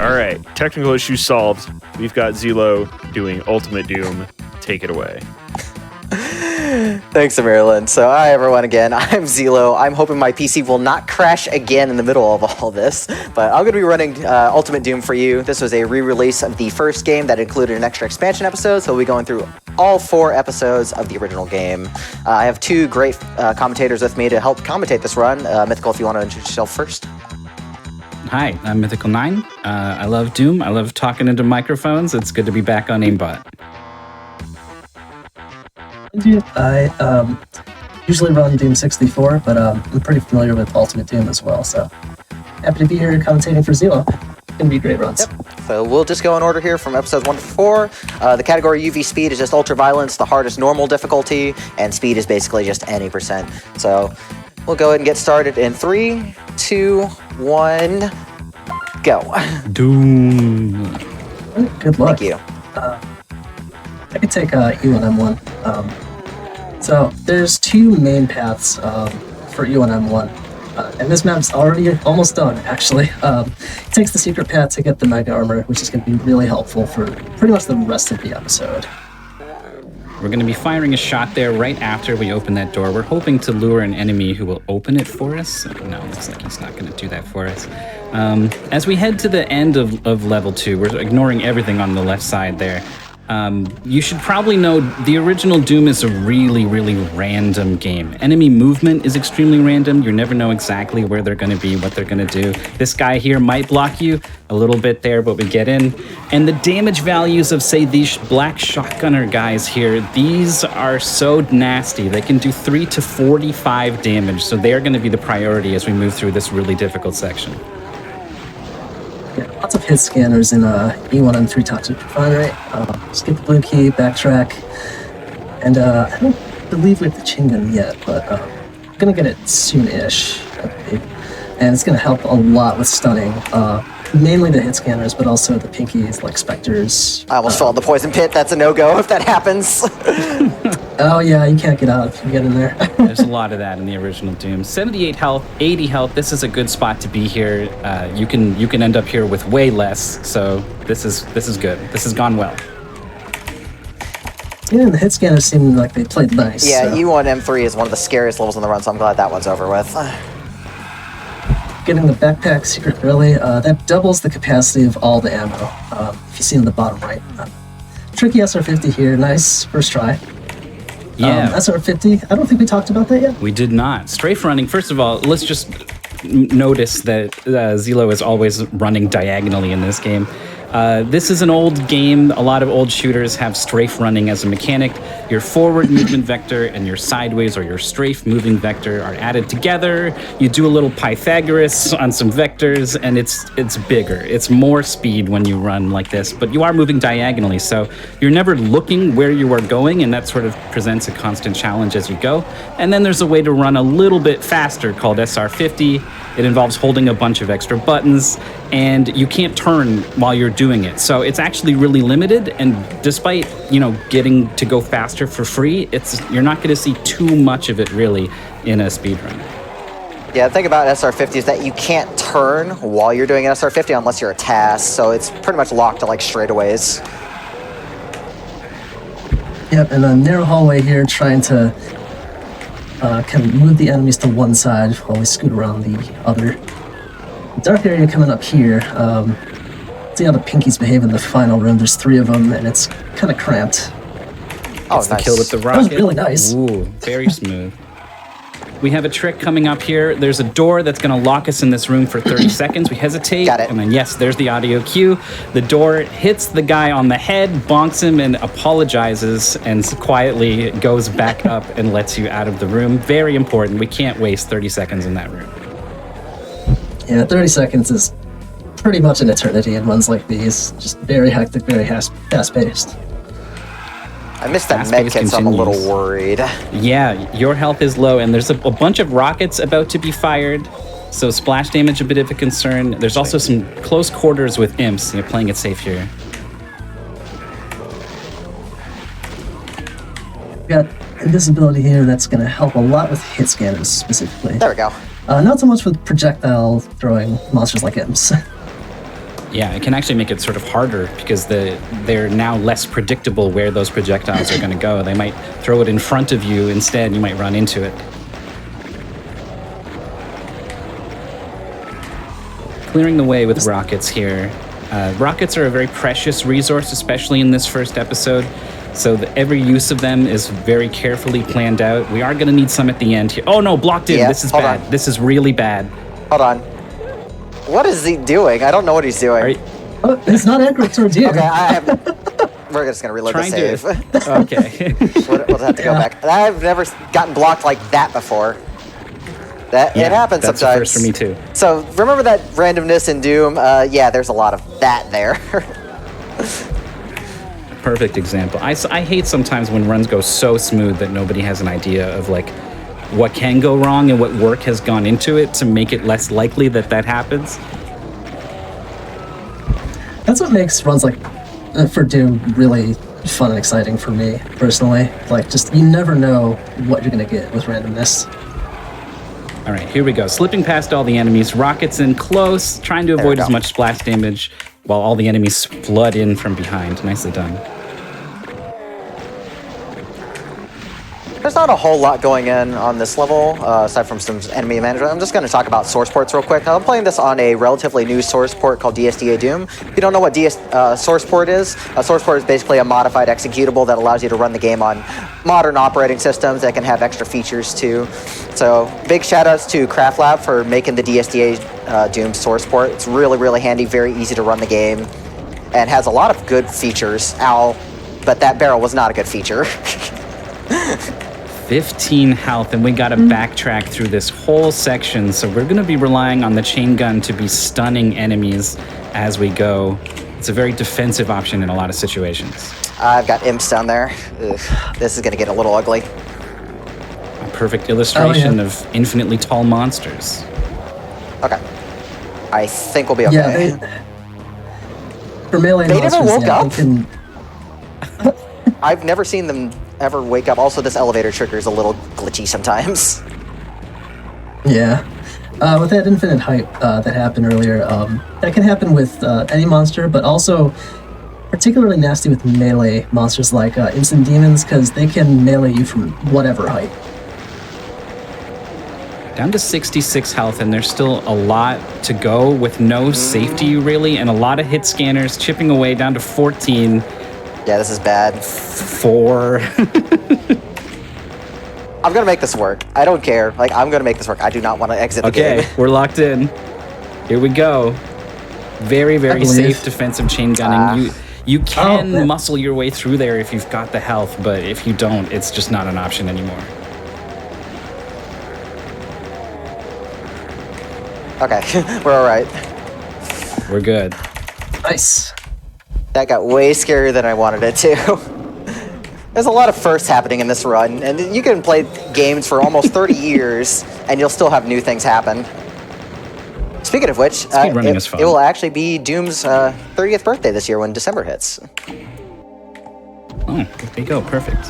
All right, technical issue solved. We've got Zelo doing Ultimate Doom. Take it away. Thanks, amyrlinn. So, hi everyone again. I'm Zelo. I'm hoping my PC will not crash again in the middle of all this, but I'm going to be running Ultimate Doom for you. This was a re-release of the first game that included an extra expansion episode, so we'll be going through all 4 episodes of the original game. I have 2 great commentators with me to help commentate this run. Mythical, if you want to introduce yourself first. Hi, I'm Mythical9. I love Doom. I love talking into microphones. It's good to be back on AIMBOT. I usually run Doom 64, but I'm pretty familiar with Ultimate Doom as well, so happy to be here commentating for Zelo. Gonna be great runs. Yep. So we'll just go in order here from episodes 1 to 4. The category UV speed is just ultra violence, the hardest normal difficulty, and speed is basically just any percent. So we'll go ahead and get started in 3, 2, 1, go. Doom. Good luck. Thank you. I could take E1M1. So there's 2 main paths for E1M1. And this map's already almost done, actually. It takes the secret path to get the Mega Armor, which is going to be really helpful for pretty much the rest of the episode. We're going to be firing a shot there right after we open that door. We're hoping to lure an enemy who will open it for us. No, looks like he's not going to do that for us. As we head to the end of level 2, we're ignoring everything on the left side there. You should probably know the original Doom is a really, really random game. Enemy movement is extremely random. You never know exactly where they're going to be, what they're going to do. This guy here might block you a little bit there, but we get in. And the damage values of, say, these black shotgunner guys here, these are so nasty. They can do 3 to 45 damage, so they're going to be the priority as we move through this really difficult section. Yeah, lots of hit scanners in E1M3 Toxic Refinery. Skip the blue key, backtrack, and I don't believe we have the chain gun yet, but I'm gonna get it soon-ish, I believe. And it's gonna help a lot with stunning, mainly the hit scanners, but also the pinkies like Spectres. I almost fell in the poison pit. That's a no-go if that happens. Oh yeah, you can't get out if you get in there. There's a lot of that in the original Doom. 78 health, 80 health. This is a good spot to be here. You can end up here with way less. So this is good. This has gone well. Yeah, and the hit scanners seem like they played nice. Yeah, so. E1M3 is one of the scariest levels in the run, so I'm glad that one's over with. Getting the backpack secret early, that doubles the capacity of all the ammo. If you see in the bottom right. Tricky SR50 here. Nice first try. Yeah. SR50, I don't think we talked about that yet. We did not. Strafe running, first of all, let's just notice that Zelo is always running diagonally in this game. This is an old game. A lot of old shooters have strafe running as a mechanic. Your forward movement vector and your sideways or your strafe moving vector are added together. You do a little Pythagoras on some vectors, and it's bigger. It's more speed when you run like this, but you are moving diagonally, so you're never looking where you are going, and that sort of presents a constant challenge as you go. And then there's a way to run a little bit faster called SR50. It involves holding a bunch of extra buttons, and you can't turn while you're doing it. So it's actually really limited, and despite, getting to go faster for free, you're not going to see too much of it really in a speedrun. Yeah, the thing about SR50 is that you can't turn while you're doing an SR50 unless you're a task, so it's pretty much locked to like straightaways. Yep, and a narrow hallway here trying to kind of move the enemies to one side while we scoot around the other. Dark area coming up here. See how the pinkies behave in the final room. There's 3 of them, and it's kind of cramped. Oh, It's nice. the kill with the That rocket. was really nice. Ooh, very smooth. We have a trick coming up here. There's a door that's going to lock us in this room for 30 seconds. We hesitate. Got it. And then, yes, there's the audio cue. The door hits the guy on the head, bonks him, and apologizes, and quietly goes back up and lets you out of the room. Very important. We can't waste 30 seconds in that room. Yeah, 30 seconds is pretty much an eternity in runs like these. Just very hectic, very fast-paced. I missed that Fast-paced medkit, so I'm a little continues. worried. Yeah, your health is low, and there's a bunch of rockets about to be fired, so splash damage a bit of a concern. There's also some close quarters with imps. You're playing it safe here. We got invisibility here that's going to help a lot with hit scanners specifically. There we go. Not so much with projectile throwing monsters like imps. Yeah, it can actually make it sort of harder because they're now less predictable where those projectiles are going to go. They might throw it in front of you instead. You might run into it. Clearing the way with rockets here. Rockets are a very precious resource, especially in this first episode. So every use of them is very carefully planned out. We are going to need some at the end here. Oh no, blocked in. Yeah, This is bad. on. This is really bad. Hold on. What is he doing? I don't know what he's doing. Oh, it's not accurate towards you. Okay, we're just going to reload the save. Okay. We'll have to go back. I've never gotten blocked like that before. It happens that's sometimes. a first for me too. So remember that randomness in Doom? Yeah, there's a lot of that there. Perfect example. I hate sometimes when runs go so smooth that nobody has an idea of like what can go wrong and what work has gone into it to make it less likely that happens. That's what makes runs like for Doom really fun and exciting for me personally. Like, just you never know what you're gonna get with randomness. All right, here we go. Slipping past all the enemies, rockets in close, trying to avoid as much splash damage while all the enemies flood in from behind. Nicely done. There's not a whole lot going on this level, aside from some enemy management. I'm just going to talk about source ports real quick. I'm playing this on a relatively new source port called DSDA Doom. If you don't know what source port is, a source port is basically a modified executable that allows you to run the game on modern operating systems that can have extra features too. So big shout outs to Craft Lab for making the DSDA Doom source port. It's really, really handy, very easy to run the game, and has a lot of good features. Ow, but that barrel was not a good feature. 15 health, and we gotta backtrack through this whole section, so we're gonna be relying on the chain gun to be stunning enemies as we go. It's a very defensive option in a lot of situations. I've got imps down there. Ugh, this is gonna get a little ugly. A perfect illustration of infinitely tall monsters. Okay. I think we'll be okay. Yeah, for melee They never monsters, woke yeah, up? they can. I've never seen them ever wake up. Also, this elevator trigger is a little glitchy sometimes. Yeah. With that infinite height that happened earlier, that can happen with any monster, but also particularly nasty with melee monsters like instant demons, because they can melee you from whatever height. Down to 66 health, and there's still a lot to go with no safety really, and a lot of hit scanners chipping away down to 14. Yeah, this is bad. 4. I'm gonna make this work. I don't care. Like, I'm gonna make this work. I do not want to exit the game. Okay, we're locked in. Here we go. Very, very safe defensive chain gunning. You can muscle your way through there if you've got the health, but if you don't, it's just not an option anymore. Okay, we're all right. We're good. Nice. That got way scarier than I wanted it to. There's a lot of firsts happening in this run, and you can play games for almost 30 years, and you'll still have new things happen. Speaking of which, Speedrunning is fun. it will actually be Doom's 30th birthday this year when December hits. Oh, there you go. Perfect.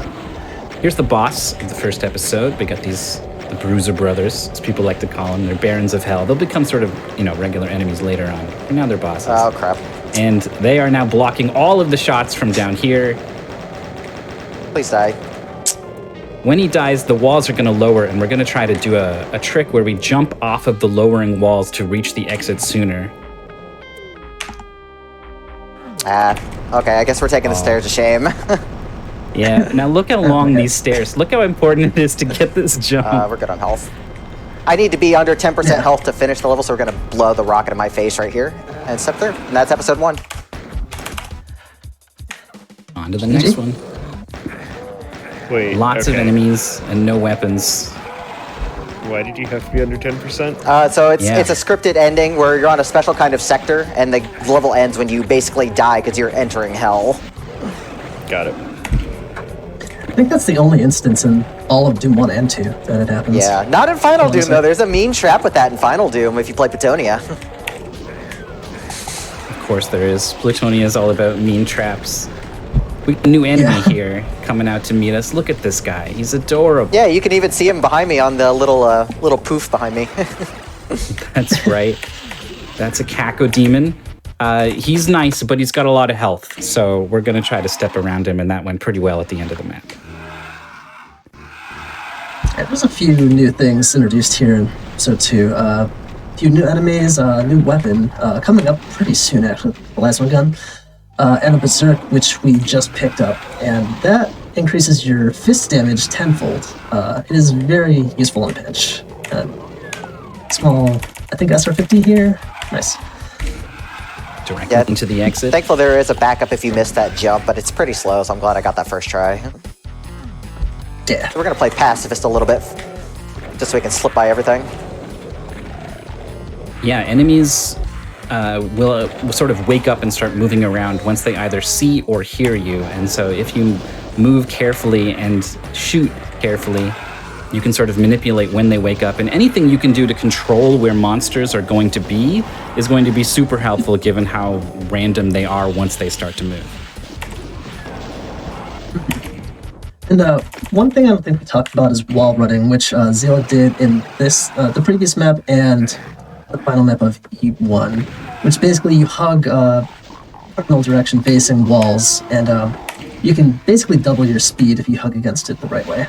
Here's the boss of the first episode. We got the Bruiser Brothers, as people like to call them. They're Barons of Hell. They'll become sort of, regular enemies later on. For now, they're bosses. Oh, crap. And they are now blocking all of the shots from down here. Please die. When he dies, the walls are going to lower, and we're going to try to do a trick where we jump off of the lowering walls to reach the exit sooner. Okay, I guess we're taking the stairs of shame. Yeah, now look how long these stairs. Look how important it is to get this jump. We're good on health. I need to be under 10% health to finish the level, so we're going to blow the rocket in my face right here and step through. And that's episode 1. On to the next one. Wait. Lots of enemies and no weapons. Why did you have to be under 10%? So it's a scripted ending where you're on a special kind of sector, and the level ends when you basically die because you're entering hell. Got it. I think that's the only instance in all of Doom 1 and 2 that it happens. Yeah, not in Final Doom, though. There's a mean trap with that in Final Doom if you play Plutonia. Of course there is. Plutonia is all about mean traps. We got a new enemy here coming out to meet us. Look at this guy. He's adorable. Yeah, you can even see him behind me on the little poof behind me. That's right. That's a Cacodemon. He's nice, but he's got a lot of health, so we're going to try to step around him, and that went pretty well at the end of the map. Yeah, there's a few new things introduced here in episode 2. A few new enemies, new weapon coming up pretty soon, actually, the plasma gun, and a berserk, which we just picked up, and that increases your fist damage tenfold. It is very useful in pinch. Small, I think SR50 here. Nice. Directly into the exit. Thankful there is a backup if you missed that jump, but it's pretty slow, so I'm glad I got that first try. Yeah. We're gonna play pacifist a little bit, just so we can slip by everything. Yeah, enemies will sort of wake up and start moving around once they either see or hear you. And so if you move carefully and shoot carefully, you can sort of manipulate when they wake up. And anything you can do to control where monsters are going to be is going to be super helpful given how random they are once they start to move. And one thing I don't think we talked about is wall running, which Zero did in this, the previous map and the final map of E1, which basically you hug cardinal direction facing walls, and you can basically double your speed if you hug against it the right way.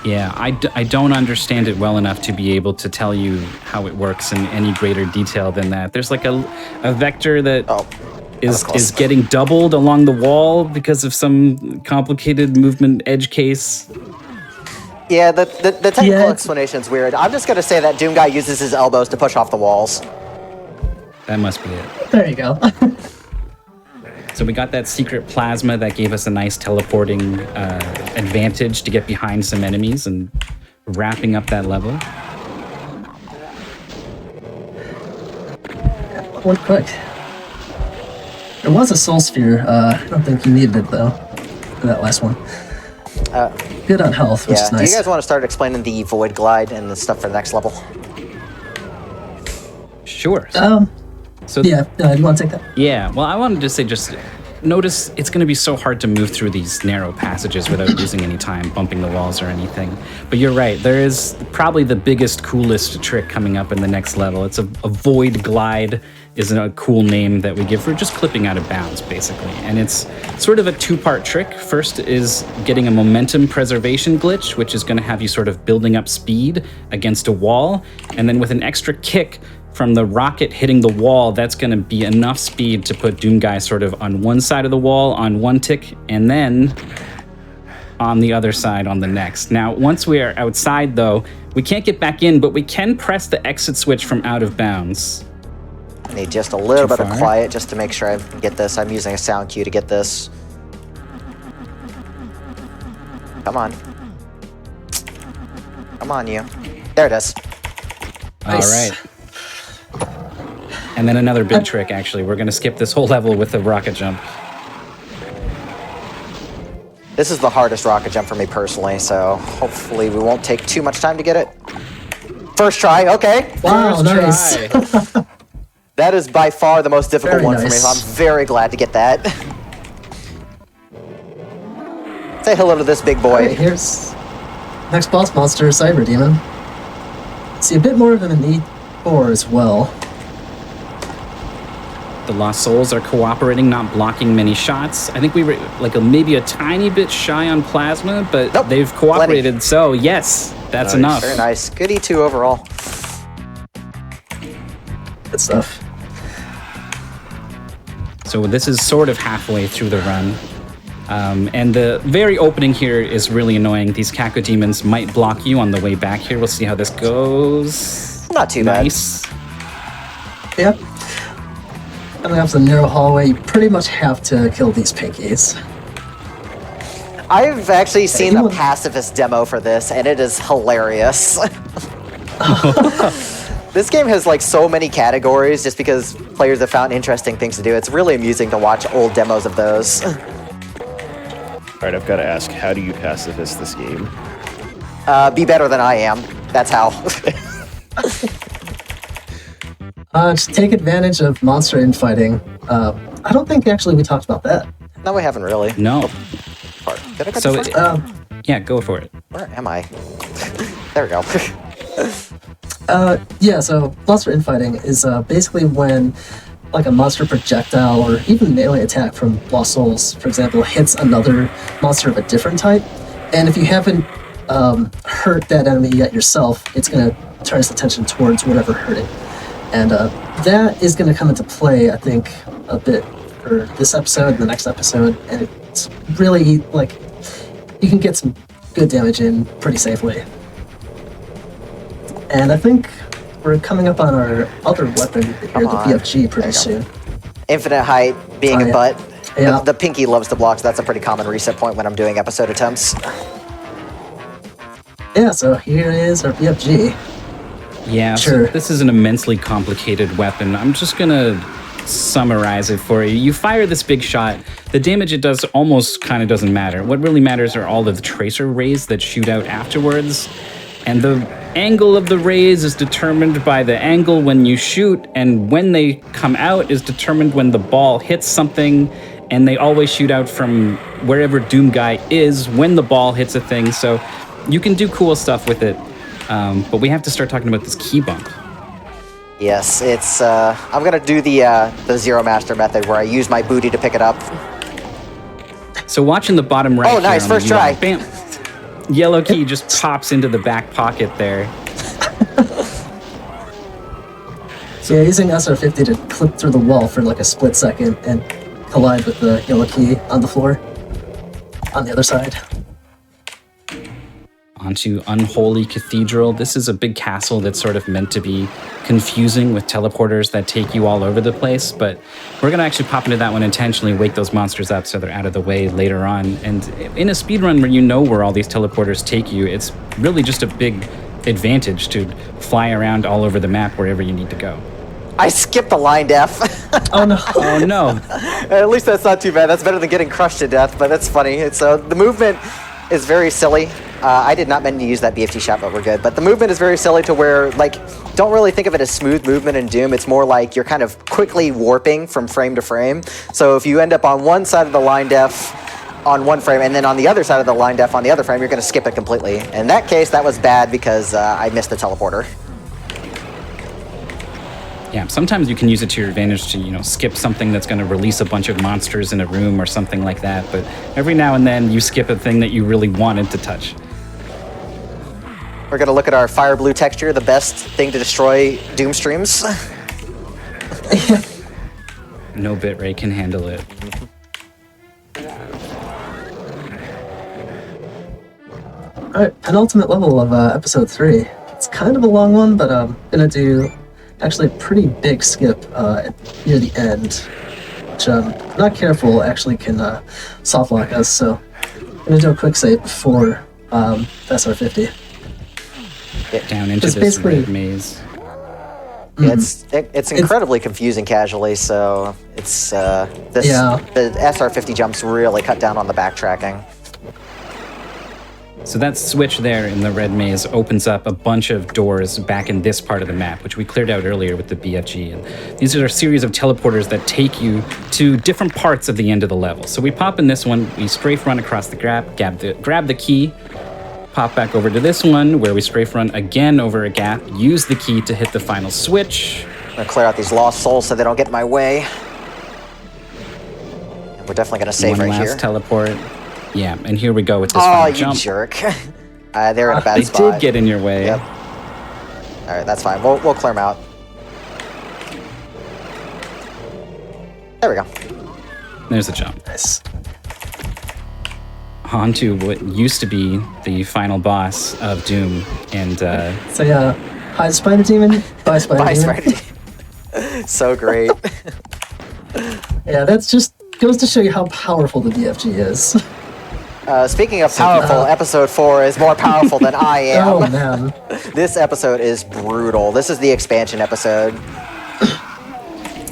Yeah, I don't understand it well enough to be able to tell you how it works in any greater detail than that. There's like a vector that is getting doubled along the wall because of some complicated movement edge case. Yeah, the technical explanation's weird. I'm just gonna say that Doom Guy uses his elbows to push off the walls. That must be it. There you go. So we got that secret plasma that gave us a nice teleporting advantage to get behind some enemies and wrapping up that level. One quick. There was a soul sphere. I don't think you needed it though for that last one. Good on health, which is nice. Do you guys want to start explaining the void glide and the stuff for the next level? Sure. So yeah, you want to take that? Yeah, well, I wanted to say just notice it's going to be so hard to move through these narrow passages without losing any time bumping the walls or anything. But you're right, there is probably the biggest, coolest trick coming up in the next level. It's a void glide is a cool name that we give for just clipping out of bounds, basically. And it's sort of a two-part trick. First is getting a momentum preservation glitch, which is going to have you sort of building up speed against a wall. And then with an extra kick from the rocket hitting the wall, that's going to be enough speed to put Doom Guy sort of on one side of the wall on one tick, and then on the other side on the next. Now, once we are outside, though, we can't get back in, but we can press the exit switch from out of bounds. I need just a little bit of quiet just to make sure I get this. I'm using a sound cue to get this. Come on. Come on, you. There it is. Nice. All right. And then another big trick, actually. We're going to skip this whole level with the rocket jump. This is the hardest rocket jump for me personally, so hopefully we won't take too much time to get it. First try, okay. Wow, nice. That is by far the most difficult Very one for me, nice. so I'm very glad to get that. Say hello to this big boy. Alright, here's next boss monster, Cyber Demon. See a bit more of him in E4 as well. The Lost Souls are cooperating, not blocking many shots. I think we were like maybe a tiny bit shy on plasma, but Nope, they've cooperated. plenty. So yes, that's enough. Very nice. Good E2 overall. Good stuff. So this is sort of halfway through the run. And the very opening here is really annoying. These Caco Demons might block you on the way back here. We'll see how this goes. Not too Nice. Yep. Coming up the narrow hallway, you pretty much have to kill these pinkies. I've actually seen you the want- pacifist demo for this, and it is hilarious. This game has like so many categories just because players have found interesting things to do. It's really amusing to watch old demos of those. All right, I've got to ask, how do you pacifist this game? Be better than I am. That's how. Just take advantage of monster infighting. I don't think actually we talked about that. No, we haven't really. No. Did I get So the first? yeah, go for it. Where am I? There we go. Yeah, so monster infighting is basically when like a monster projectile or even melee attack from Lost Souls, for example, hits another monster of a different type, and if you haven't hurt that enemy yet yourself, it's going to turn its attention towards whatever hurt it. And that is going to come into play, I think, a bit for this episode and the next episode, and it's really, like, you can get some good damage in pretty safely. And I think we're coming up on our other weapon here, the BFG, pretty soon. Infinite height, being a butt. Yeah. The pinky loves to block, so that's a pretty common reset point when I'm doing episode attempts. Yeah, so here is our BFG. Yeah, Sure. so this is an immensely complicated weapon. I'm just gonna summarize it for you. You fire this big shot, the damage it does almost kind of doesn't matter. What really matters are all of the tracer rays that shoot out afterwards. And the angle of the rays is determined by the angle when you shoot, and when they come out is determined when the ball hits something, and they always shoot out from wherever Doom Guy is when the ball hits a thing, so you can do cool stuff with it. But we have to start talking about this key bump. Yes, it's, I'm gonna do the Zero Master method where I use my booty to pick it up. So watching the bottom right. Oh, nice, here on the first try. UI, bam. Yellow key just pops into the back pocket there. So yeah, using SR50 to clip through the wall for like a split second and collide with the yellow key on the floor on the other side. Onto Unholy Cathedral. This is a big castle that's sort of meant to be confusing with teleporters that take you all over the place, but we're going to actually pop into that one intentionally, wake those monsters up so they're out of the way later on. And in a speedrun where you know where all these teleporters take you, it's really just a big advantage to fly around all over the map wherever you need to go. I skipped the line def. Oh no. Oh no. At least that's not too bad. That's better than getting crushed to death, but that's funny. It's the movement is very silly. I did not mean to use that BFT shot, but we're good. But the movement is very silly to where, like, don't really think of it as smooth movement in Doom. It's more like you're kind of quickly warping from frame to frame. So if you end up on one side of the line def on one frame, and then on the other side of the line def on the other frame, you're going to skip it completely. In that case, that was bad because I missed the teleporter. Yeah, sometimes you can use it to your advantage to, skip something that's going to release a bunch of monsters in a room or something like that. But every now and then you skip a thing that you really wanted to touch. We're going to look at our fire blue texture, the best thing to destroy Doom streams. No bitrate can handle it. Alright, penultimate level of episode 3. It's kind of a long one, but I'm gonna do actually a pretty big skip near the end, which not careful actually can soft lock us, so I'm gonna do a quick save before SR50. Down into It's this basically- red maze. Yeah, it's incredibly confusing casually, so it's the SR50 jumps really cut down on the backtracking. So that switch there in the red maze opens up a bunch of doors back in this part of the map, which we cleared out earlier with the BFG. And these are a series of teleporters that take you to different parts of the end of the level. So we pop in this one, we strafe run across the grab the key, pop back over to this one where we strafe run again over a gap, use the key to hit the final switch. I'm gonna clear out these lost souls so they don't get in my way. And we're definitely gonna save One right last here. teleport. Yeah, and here we go with this Oh, final you jump. jerk. They're in a bad They spot. did get in your way. Yep. Alright, that's fine. We'll clear them out. There we go. There's a jump. Nice. On to what used to be the final boss of Doom. And So yeah, hi Spider Demon, bye Spider Bye, Demon. Spider. So great. Yeah, that's just goes to show you how powerful the BFG is. Speaking of powerful, episode 4 is more powerful than I am. Oh man. This episode is brutal. This is the expansion episode.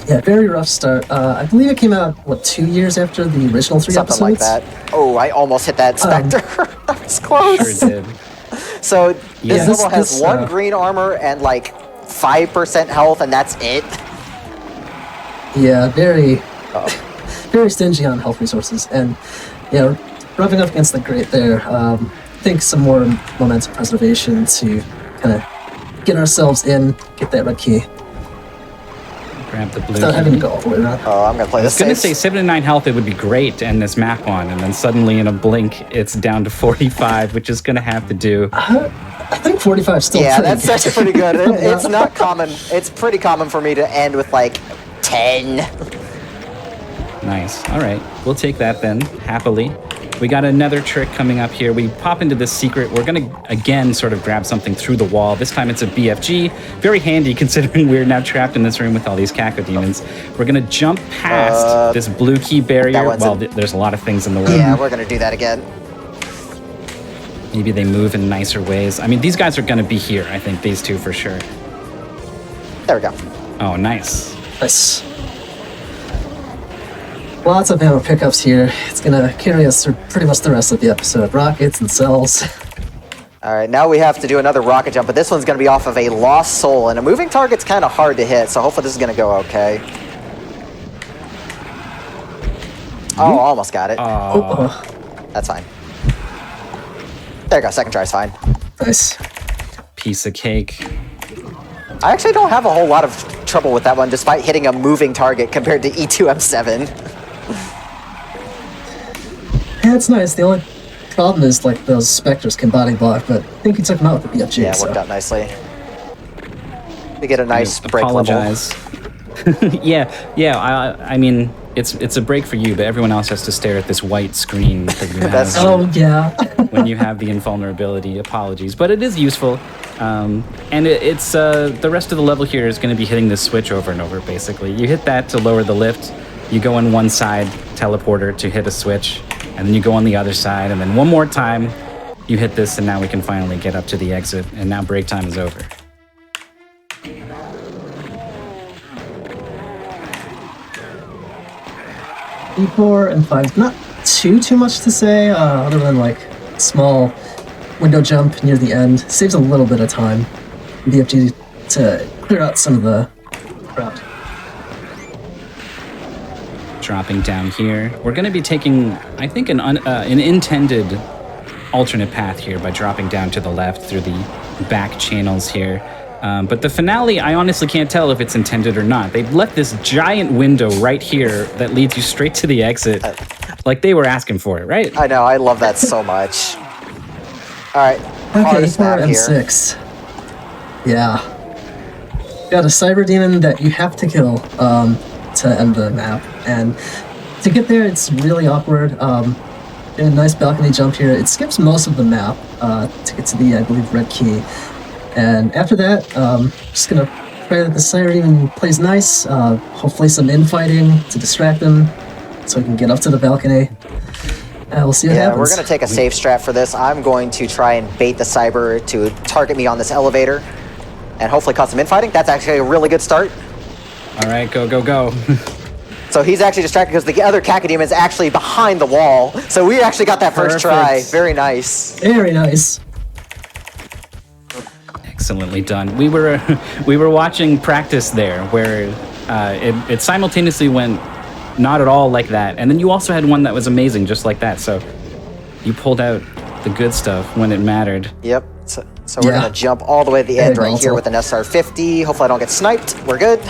Yeah, very rough start. I believe it came out, 2 years after the original 3 Something episodes? like that. Oh, I almost hit that Spectre. That was close. sure did. So Yeah. this level has This, one green armor and like 5% health, and that's it. Yeah, very stingy on health resources. And, yeah, rubbing up against the grate there, I think some more momentum preservation to kind of get ourselves in, get that red key. Grab Grab the blue Without having to key. go all the way around. Oh, I'm gonna play I was this gonna safe. say 79 health, it would be great to end this map on, and then suddenly in a blink, it's down to 45, which is gonna have to do. I think 45 is still Yeah, pretty that's good. actually pretty good. It's not common. It's pretty common for me to end with like 10. Nice. All right, we'll take that then, happily. We got another trick coming up here. We pop into this secret. We're gonna, again, sort of grab something through the wall. This time it's a BFG. Very handy considering we're now trapped in this room with all these cacodemons. We're gonna jump past this blue key barrier. Well, there's a lot of things in the way. Yeah, we're gonna do that again. Maybe they move in nicer ways. I mean, these guys are gonna be here, I think, these two for sure. There we go. Oh, nice. Nice. Lots of ammo pickups here. It's gonna carry us through pretty much the rest of the episode. Rockets and cells. All right, now we have to do another rocket jump, but this one's gonna be off of a lost soul, and a moving target's kind of hard to hit, so hopefully this is gonna go okay. Oh, almost got it. That's fine. There you go, second try's fine. Nice. Piece of cake. I actually don't have a whole lot of trouble with that one, despite hitting a moving target compared to E2M7. Yeah, it's nice. The only problem is like those specters can body block, but I think he took them out with the BFG. Yeah, it worked out nicely. We get a nice break Apologize. I mean, it's a break for you, but everyone else has to stare at this white screen that you have That's Oh yeah. when you have the invulnerability. Apologies, but it is useful. And it's the rest of the level here is going to be hitting this switch over and over, basically. You hit that to lower the lift, you go on one side, teleporter to hit a switch, and then you go on the other side, and then one more time, you hit this, and now we can finally get up to the exit, and now break time is over. E4 and 5. Not too much to say, other than like small window jump near the end. Saves a little bit of time. BFG to clear out some of the crowd. Dropping down here. We're going to be taking, I think, an intended alternate path here by dropping down to the left through the back channels here. But the finale, I honestly can't tell if it's intended or not. They've left this giant window right here that leads you straight to the exit. Like they were asking for it, right? I know, I love that so much. All right, Okay, hardest E4 map here. M6. Yeah. Got a cyber demon that you have to kill to end the map, and to get there, it's really awkward. In a nice balcony jump here, it skips most of the map to get to the, I believe, red key. And after that, just gonna pray that the cyber demon plays nice. Hopefully, some infighting to distract him, so we can get up to the balcony. We'll see what happens. We're gonna take a safe strat for this. I'm going to try and bait the cyber to target me on this elevator, and hopefully cause some infighting. That's actually a really good start. All right, go, go, go. So he's actually distracted because the other cacodemon is actually behind the wall. So we actually got that first try. Perfect. Very nice. Very nice. Excellently done. We were watching practice there, where it simultaneously went not at all like that, and then you also had one that was amazing, just like that. So you pulled out the good stuff when it mattered. Yep. So we're gonna jump all the way to the end right here with an SR50. Hopefully I don't get sniped. We're good.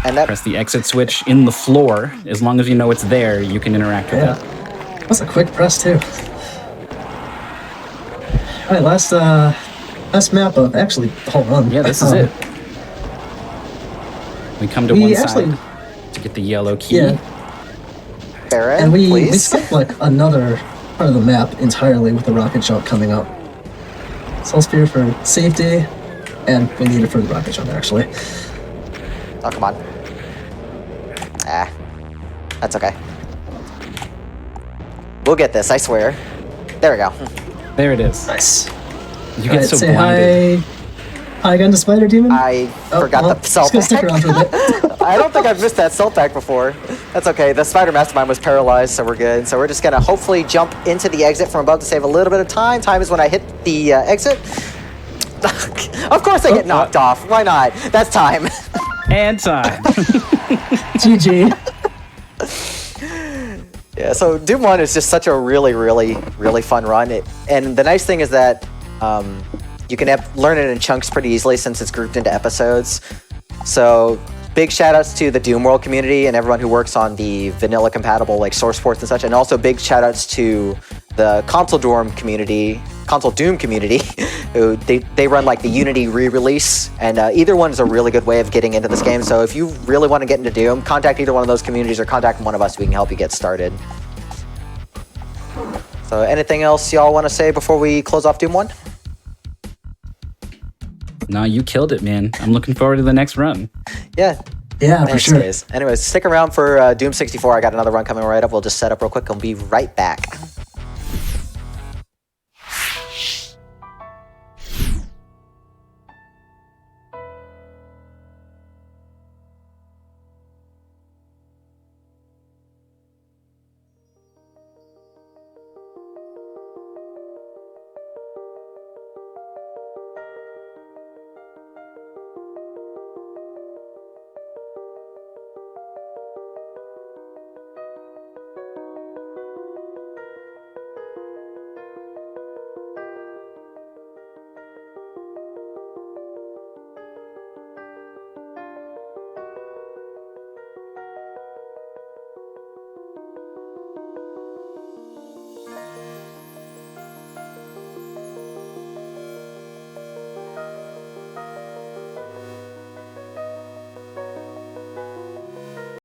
And that Press the exit switch in the floor. As long as you know it's there, you can interact with it. That's a quick press too. All right, last map of actually the whole run. Yeah, this is it. We come to one side to get the yellow key. Yeah, Baron, and we please. skipped like another part of the map entirely with the rocket jump coming up. Soul Spear for safety, and we need it for the rocket jump actually. Oh, come on. That's okay. We'll get this, I swear. There we go. There it is. Nice. You get so say blinded. hi again to Spider Demon. I forgot the cell Just gonna stick around pack. for a bit. I don't think I've missed that cell pack before. That's okay. The Spider Mastermind was paralyzed, so we're good. So we're just gonna hopefully jump into the exit from above to save a little bit of time. Time is when I hit the exit. Of course I get knocked off. Why not? That's time. And time. GG. Yeah, so Doom 1 is just such a really fun run. And the nice thing is that you can learn it in chunks pretty easily since it's grouped into episodes. So big shout outs to the Doom World community and everyone who works on the vanilla compatible like source ports and such, and also big shout outs to the console Doom community, who they run like the Unity re-release, and either one is a really good way of getting into this game. So if you really want to get into Doom, contact either one of those communities or contact one of us. We can help you get started. So anything else y'all want to say before we close off Doom 1? No, you killed it, man. I'm looking forward to the next run. Yeah. Yeah, for sure. Anyways, stick around for Doom 64. I got another run coming right up. We'll just set up real quick and be right back.